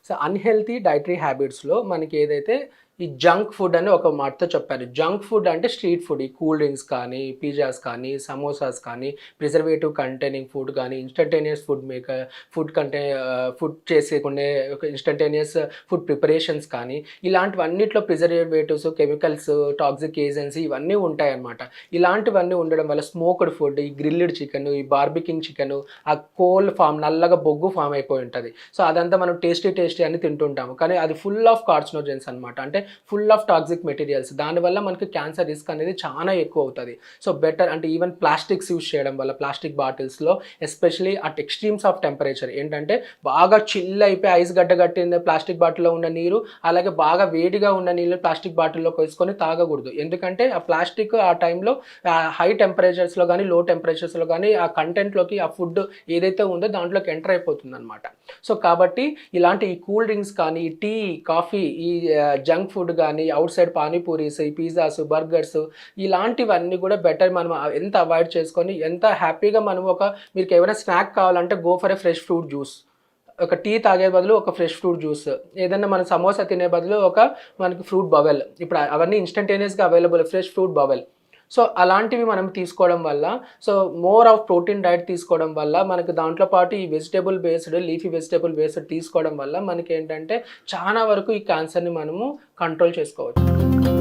So unhealthy dietary హ్యాబిట్స్‌లో మనకేదైతే ఈ junk food అని ఒక మాటతో చెప్పారు. జంక్ ఫుడ్ అంటే స్ట్రీట్ ఫుడ్. ఈ కూల్ డ్రింక్స్ కానీ, పిజ్జాస్ కానీ, సమోసాస్ కానీ, ప్రిజర్వేటివ్ కంటైనింగ్ ఫుడ్ కానీ, ఇన్‌స్టంటేనియస్ ఫుడ్ చేసేకునే ఒక ఇన్‌స్టంటేనియస్ ఫుడ్ ప్రిపరేషన్స్ కానీ, ఇలాంటివన్నిట్లో ప్రిజర్వేటివ్స్, కెమికల్స్, టాక్సిక్ ఏజెంట్స్ ఇవన్నీ ఉంటాయన్నమాట. ఇలాంటివన్నీ ఉండడం వల్ల స్మోక్డ్ ఫుడ్, ఈ గ్రిల్డ్ చికెను, ఈ బార్బిక్యూయింగ్ చికెను, ఆ కోల్ ఫామ్ నల్లగా బొగ్గు ఫామ్ అయిపోయి ఉంటది. సో అదంతా మనం టేస్టీ అని తింటుంటాము. కానీ అది ఫుల్ ఆఫ్ కార్సినోజెన్స్ అన్నమాట. అంటే ఫుల్ ఆఫ్ టాక్సిక్ మెటీరియల్స్. దానివల్ల మనకి క్యాన్సర్ రిస్క్ అనేది చాలా ఎక్కువ అవుతుంది. సో బెటర్ అంటే ఈవెన్ ప్లాస్టిక్స్ యూజ్ చేయడం వల్ల ప్లాస్టిక్ బాటిల్స్లో especially at extremes of temperature ఏంటంటే బాగా చిల్ అయిపోయి ఐస్ గడ్డగట్టిన ప్లాస్టిక్ బాటిల్లో ఉన్న నీరు, అలాగే బాగా వేడిగా ఉన్న నీళ్ళు ప్లాస్టిక్ బాటిల్లోకి వేసుకొని తాగకూడదు. ఎందుకంటే ఆ ప్లాస్టిక్ ఆ టైంలో హై టెంపరేచర్స్లో కానీ లో టెంపరేచర్స్లో కానీ ఆ కంటెంట్లోకి ఆ ఫుడ్ ఏదైతే ఉందో దాంట్లోకి ఎంటర్ అయిపోతుంది అనమాట. సో కాబట్టి ఇలాంటి ఈ కూల్ డ్రింక్స్ కానీ, ఈ టీ, కాఫీ, ఈ జంక్ ఫుడ్ కానీ, అవుట్ సైడ్ పానీపూరీస్, ఈ పిజ్జాస్, బర్గర్స్ ఇలాంటివన్నీ కూడా బెటర్ మనం ఎంత అవాయిడ్ చేసుకొని ఎంత హ్యాపీగా మనం మీకు ఏమైనా స్నాక్ కావాలంటే go for a fresh fruit juice. ఒక టీ తాగే బదులు ఒక ఫ్రెష్ ఫ్రూట్ జ్యూస్. ఏదన్నా మనం సమోసా తినే బదులు మనకి ఫ్రూట్ బవెల్. ఇప్పుడు అవన్నీ ఇన్‌స్టంటేనియస్‌గా available fresh fruit bowl. So అలాంటివి మనం తీసుకోవడం వల్ల so more of protein diet తీసుకోవడం వల్ల మనకు దాంట్లో పాటు ఈ vegetable based, leafy vegetable based తీసుకోవడం వల్ల మనకేంటంటే చాలా వరకు ఈ క్యాన్సర్‌ని మనము కంట్రోల్ చేసుకోవచ్చు.